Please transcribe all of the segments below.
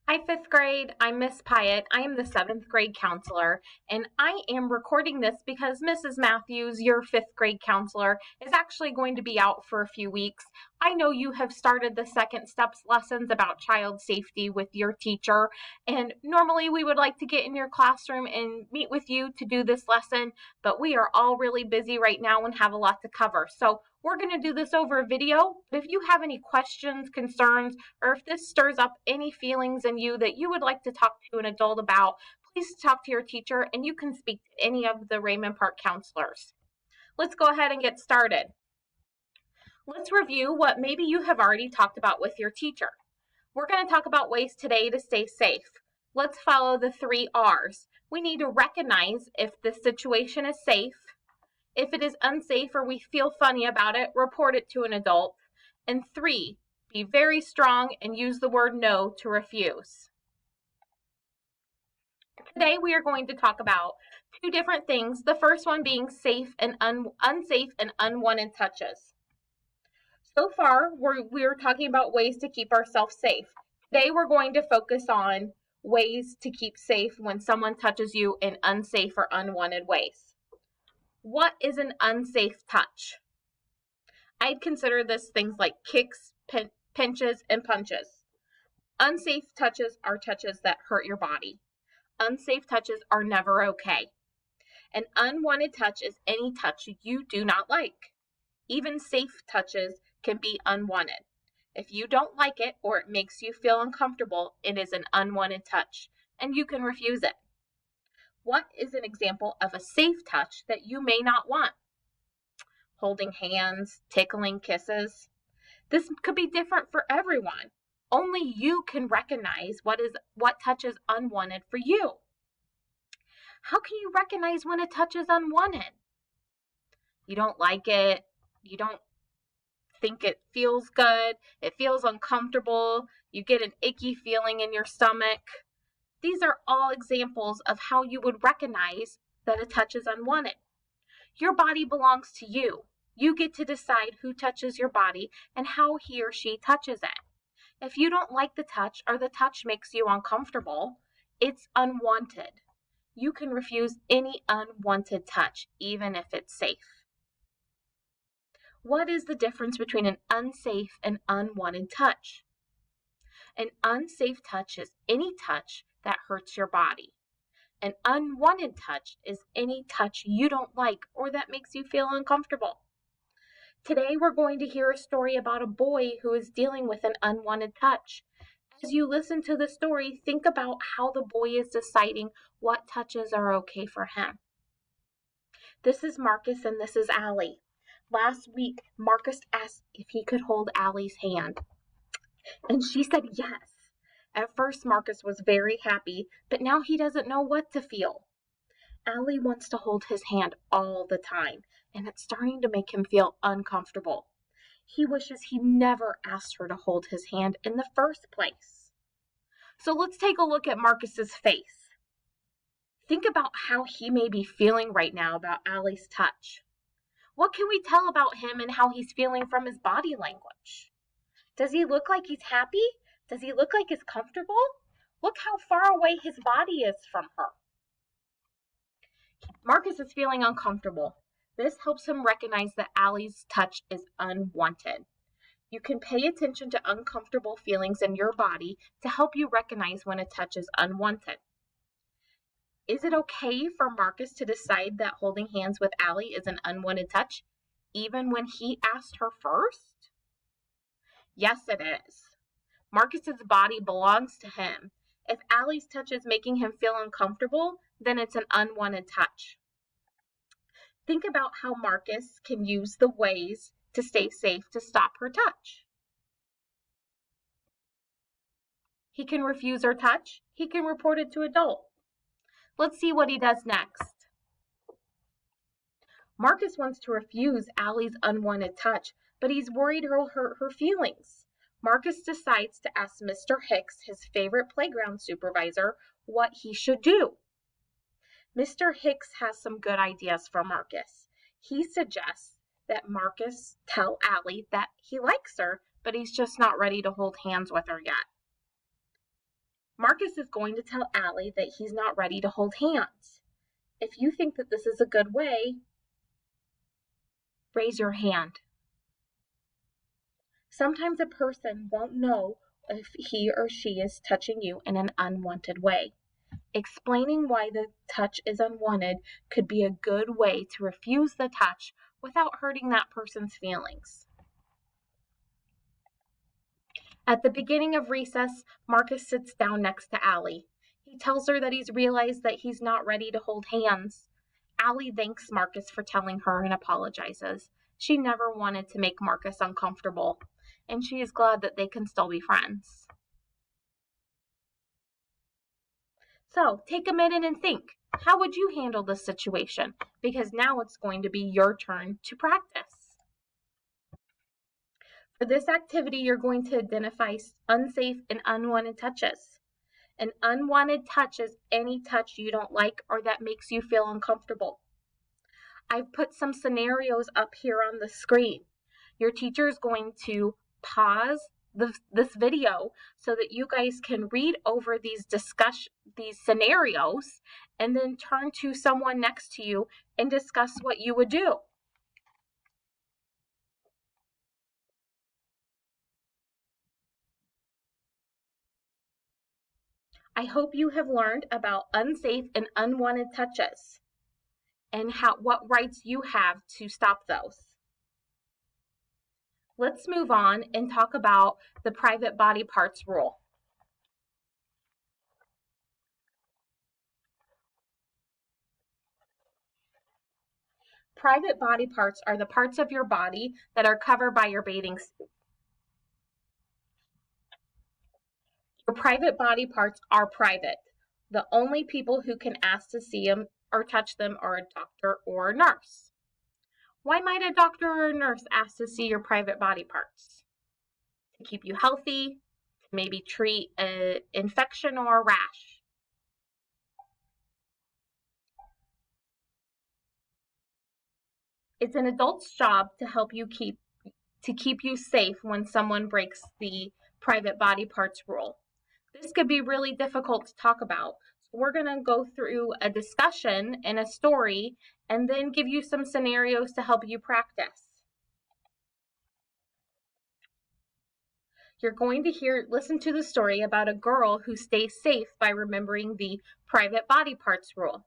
Hi, fifth grade. I'm Miss Pyatt. I am the seventh grade counselor, and I am recording this because Mrs. Matthews, your fifth grade counselor, is actually going to be out for a few weeks. I know you have started the second steps lessons about child safety with your teacher, and normally we would like to get in your classroom and meet with you to do this lesson, but we are all really busy right now and have a lot to cover. So we're going to do this over a video. If you have any questions, concerns, or if this stirs up any feelings in you that you would like to talk to an adult about, please talk to your teacher and you can speak to any of the Raymond Park counselors. Let's go ahead and get started. Let's review what maybe you have already talked about with your teacher. We're going to talk about ways today to stay safe. Let's follow the 3 R's. We need to recognize if the situation is safe. If it is unsafe or we feel funny about it, report it to an adult. And 3, be very strong and use the word no to refuse. Today we are going to talk about 2 different things. The first one being safe and unsafe and unwanted touches. So far, we're talking about ways to keep ourselves safe. Today we're going to focus on ways to keep safe when someone touches you in unsafe or unwanted ways. What is an unsafe touch? I'd consider this things like kicks, pinches, and punches. Unsafe touches are touches that hurt your body. Unsafe touches are never okay. An unwanted touch is any touch you do not like. Even safe touches can be unwanted. If you don't like it or it makes you feel uncomfortable, it is an unwanted touch, and you can refuse it. What is an example of a safe touch that you may not want? Holding hands, tickling, kisses. This could be different for everyone. Only you can recognize what touch is unwanted for you. How can you recognize when a touch is unwanted? You don't like it. You don't think it feels good. It feels uncomfortable. You get an icky feeling in your stomach. These are all examples of how you would recognize that a touch is unwanted. Your body belongs to you. You get to decide who touches your body and how he or she touches it. If you don't like the touch or the touch makes you uncomfortable, it's unwanted. You can refuse any unwanted touch, even if it's safe. What is the difference between an unsafe and unwanted touch? An unsafe touch is any touch that hurts your body. An unwanted touch is any touch you don't like or that makes you feel uncomfortable. Today we're going to hear a story about a boy who is dealing with an unwanted touch. As you listen to the story, think about how the boy is deciding what touches are okay for him. This is Marcus and this is Allie. Last week, Marcus asked if he could hold Allie's hand, and she said yes. At first, Marcus was very happy, but now he doesn't know what to feel. Allie wants to hold his hand all the time, and it's starting to make him feel uncomfortable. He wishes he never asked her to hold his hand in the first place. So let's take a look at Marcus's face. Think about how he may be feeling right now about Allie's touch. What can we tell about him and how he's feeling from his body language? Does he look like he's happy? Does he look like he's comfortable? Look how far away his body is from her. Marcus is feeling uncomfortable. This helps him recognize that Allie's touch is unwanted. You can pay attention to uncomfortable feelings in your body to help you recognize when a touch is unwanted. Is it okay for Marcus to decide that holding hands with Allie is an unwanted touch, even when he asked her first? Yes, it is. Marcus's body belongs to him. If Allie's touch is making him feel uncomfortable, then it's an unwanted touch. Think about how Marcus can use the ways to stay safe to stop her touch. He can refuse her touch. He can report it to adult. Let's see what he does next. Marcus wants to refuse Allie's unwanted touch, but he's worried it'll hurt her feelings. Marcus decides to ask Mr. Hicks, his favorite playground supervisor, what he should do. Mr. Hicks has some good ideas for Marcus. He suggests that Marcus tell Allie that he likes her, but he's just not ready to hold hands with her yet. Marcus is going to tell Allie that he's not ready to hold hands. If you think that this is a good way, raise your hand. Sometimes a person won't know if he or she is touching you in an unwanted way. Explaining why the touch is unwanted could be a good way to refuse the touch without hurting that person's feelings. At the beginning of recess, Marcus sits down next to Allie. He tells her that he's realized that he's not ready to hold hands. Allie thanks Marcus for telling her and apologizes. She never wanted to make Marcus uncomfortable, and she is glad that they can still be friends. So, take a minute and think. How would you handle this situation? Because now it's going to be your turn to practice. For this activity, you're going to identify unsafe and unwanted touches. An unwanted touch is any touch you don't like or that makes you feel uncomfortable. I've put some scenarios up here on the screen. Your teacher is going to pause this video so that you guys can read over these scenarios and then turn to someone next to you and discuss what you would do. I hope you have learned about unsafe and unwanted touches and what rights you have to stop those. Let's move on and talk about the private body parts rule. Private body parts are the parts of your body that are covered by your bathing suit. Your private body parts are private. The only people who can ask to see them or touch them are a doctor or a nurse. Why might a doctor or a nurse ask to see your private body parts? To keep you healthy, to maybe treat an infection or a rash. It's an adult's job to help you keep you safe when someone breaks the private body parts rule. This could be really difficult to talk about. So we're going to go through a discussion and a story and then give you some scenarios to help you practice. You're going to listen to the story about a girl who stays safe by remembering the private body parts rule.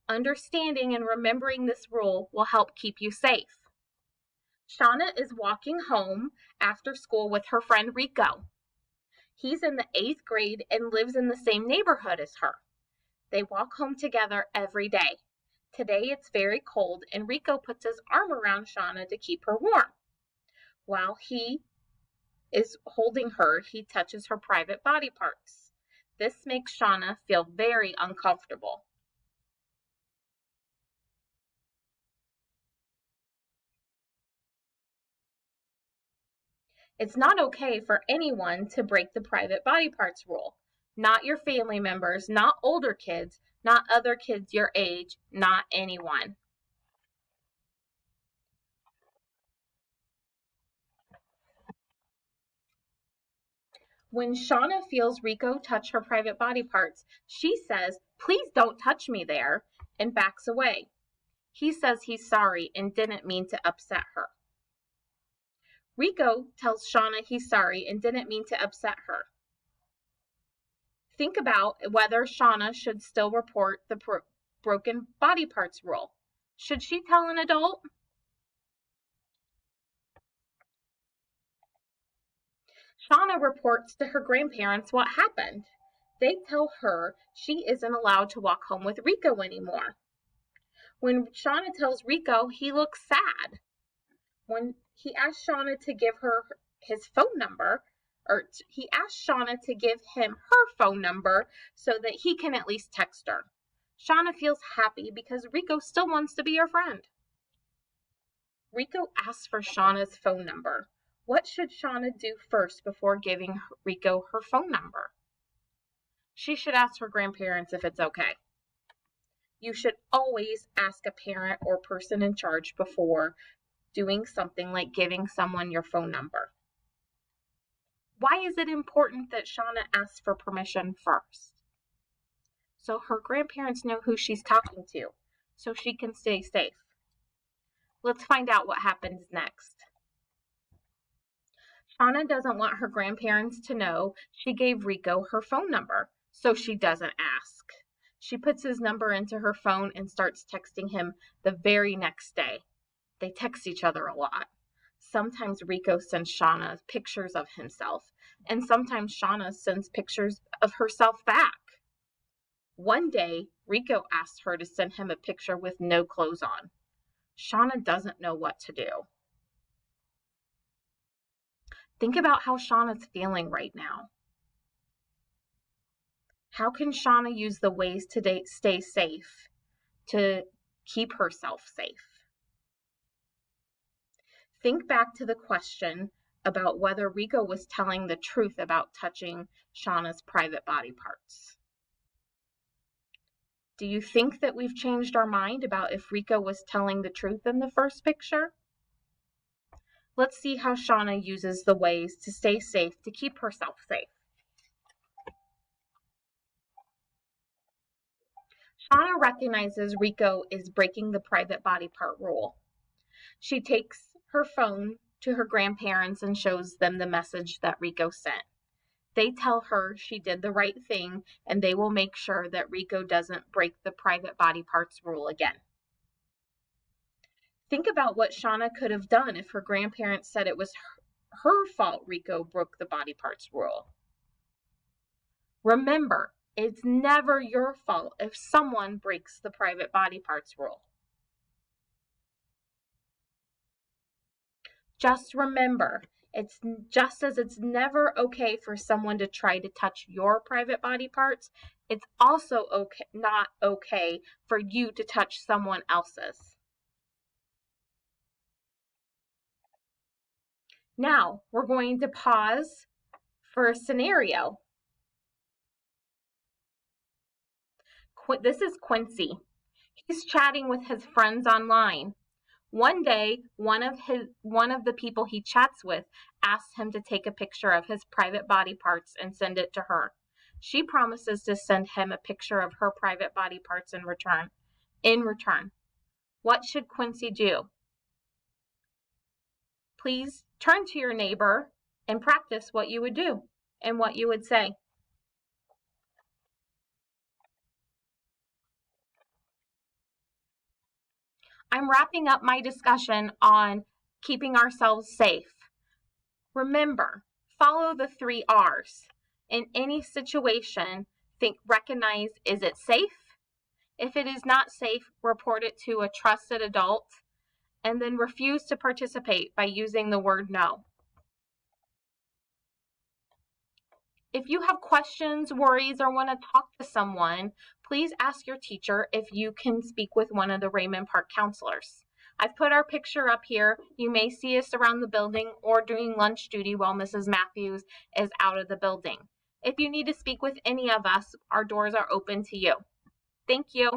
Understanding and remembering this rule will help keep you safe. Shauna is walking home after school with her friend Rico. He's in the 8th grade and lives in the same neighborhood as her. They walk home together every day. Today it's very cold and Rico puts his arm around Shauna to keep her warm. While he is holding her, he touches her private body parts. This makes Shauna feel very uncomfortable. It's not okay for anyone to break the private body parts rule. Not your family members, not older kids, not other kids your age, not anyone. When Shauna feels Rico touch her private body parts, she says, "Please don't touch me there," and backs away. He says he's sorry and didn't mean to upset her. Rico tells Shauna he's sorry and didn't mean to upset her. Think about whether Shauna should still report the broken body parts rule. Should she tell an adult? Shauna reports to her grandparents what happened. They tell her she isn't allowed to walk home with Rico anymore. When Shauna tells Rico, he looks sad. When he asks Shauna to give her his phone number, or he asks Shauna to give him her phone number so that he can at least text her. Shauna feels happy because Rico still wants to be her friend. Rico asks for Shauna's phone number. What should Shauna do first before giving Rico her phone number? She should ask her grandparents if it's okay. You should always ask a parent or person in charge before doing something like giving someone your phone number. Why is it important that Shauna asks for permission first? So her grandparents know who she's talking to, so she can stay safe. Let's find out what happens next. Shauna doesn't want her grandparents to know she gave Rico her phone number, so she doesn't ask. She puts his number into her phone and starts texting him the very next day. They text each other a lot. Sometimes Rico sends Shauna pictures of himself, and sometimes Shauna sends pictures of herself back. One day, Rico asked her to send him a picture with no clothes on. Shauna doesn't know what to do. Think about how Shauna's feeling right now. How can Shauna use the ways to stay safe to keep herself safe? Think back to the question about whether Rico was telling the truth about touching Shauna's private body parts. Do you think that we've changed our mind about if Rico was telling the truth in the first picture? Let's see how Shauna uses the ways to stay safe to keep herself safe. Shauna recognizes Rico is breaking the private body part rule. She takes her phone to her grandparents and shows them the message that Rico sent. They tell her she did the right thing and they will make sure that Rico doesn't break the private body parts rule again. Think about what Shauna could have done if her grandparents said it was her fault Rico broke the body parts rule. Remember, it's never your fault if someone breaks the private body parts rule. Just remember, it's just as it's never okay for someone to try to touch your private body parts, it's also not okay for you to touch someone else's. Now, we're going to pause for a scenario. This is Quincy. He's chatting with his friends online. One day, one of the people he chats with asks him to take a picture of his private body parts and send it to her. She promises to send him a picture of her private body parts in return. What should Quincy do? Please turn to your neighbor and practice what you would do and what you would say. I'm wrapping up my discussion on keeping ourselves safe. Remember, follow the 3 R's. In any situation, recognize, is it safe? If it is not safe, report it to a trusted adult, and then refuse to participate by using the word no. If you have questions, worries, or want to talk to someone, please ask your teacher if you can speak with one of the Raymond Park counselors. I've put our picture up here. You may see us around the building or doing lunch duty while Mrs. Matthews is out of the building. If you need to speak with any of us, our doors are open to you. Thank you.